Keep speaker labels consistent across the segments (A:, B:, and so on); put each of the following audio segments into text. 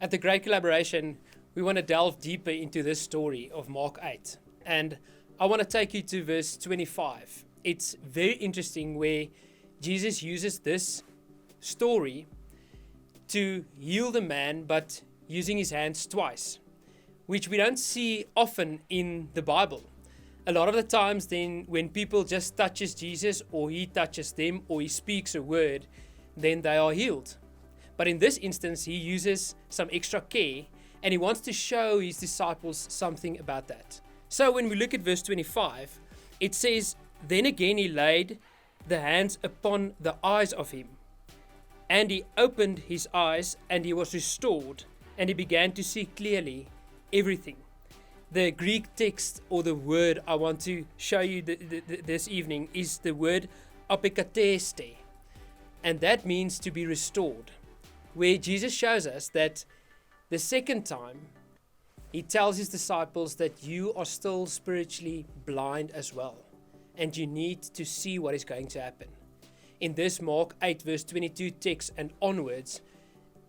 A: At the Great Collaboration, we want to delve deeper into this story of Mark 8. And I want to take you to verse 25. It's very interesting where Jesus uses this story to heal the man, but using his hands twice, which we don't see often in the Bible. A lot of the times then when people just touches Jesus, or he touches them, or he speaks a word, then they are healed. But in this instance, he uses some extra care, and he wants to show his disciples something about that. So when we look at verse 25, it says, "Then again he laid the hands upon the eyes of him, and he opened his eyes, and he was restored, and he began to see clearly everything." The Greek text, or the word I want to show you this evening, is the word apokateste, and that means to be restored, where Jesus shows us that the second time he tells his disciples that you are still spiritually blind as well, and you need to see what is going to happen. In this Mark 8 verse 22 text and onwards,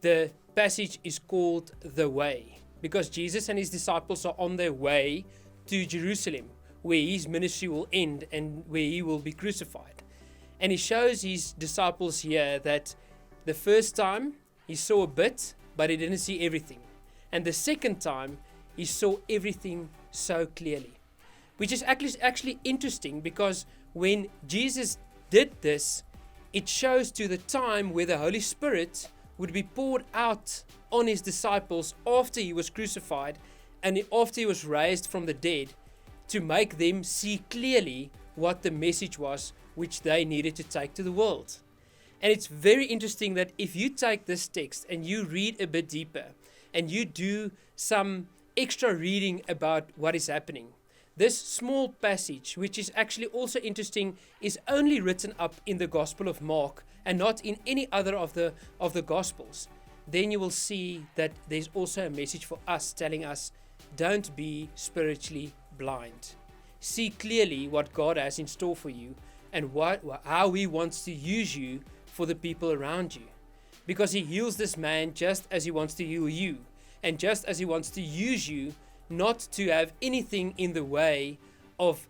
A: the passage is called the way, because Jesus and his disciples are on their way to Jerusalem, where his ministry will end and where he will be crucified. And he shows his disciples here that the first time he saw a bit, but he didn't see everything. And the second time he saw everything so clearly, which is actually interesting, because when Jesus did this, it shows to the time where the Holy Spirit would be poured out on his disciples after he was crucified and after he was raised from the dead, to make them see clearly what the message was which they needed to take to the world. And it's very interesting that if you take this text and you read a bit deeper and you do some extra reading about what is happening, this small passage, which is actually also interesting, is only written up in the Gospel of Mark and not in any other of the Gospels. Then you will see that there's also a message for us telling us, don't be spiritually blind. See clearly what God has in store for you and how he wants to use you for the people around you. Because he heals this man just as he wants to heal you, and just as he wants to use you, not to have anything in the way of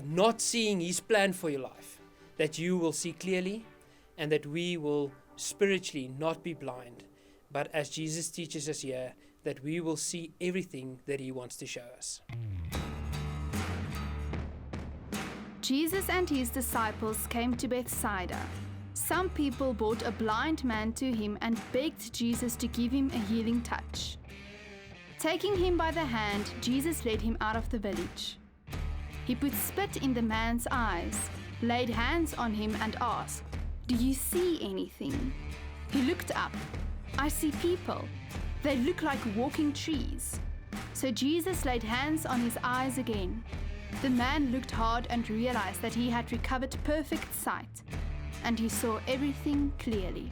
A: not seeing his plan for your life, that you will see clearly and that we will spiritually not be blind, but as Jesus teaches us here, that we will see everything that he wants to show us.
B: Jesus and his disciples came to Bethsaida. Some people brought a blind man to him and begged Jesus to give him a healing touch. Taking him by the hand, Jesus led him out of the village. He put spit in the man's eyes, laid hands on him and asked, "Do you see anything?" He looked up. "I see people. They look like walking trees." So Jesus laid hands on his eyes again. The man looked hard and realized that he had recovered perfect sight, and he saw everything clearly.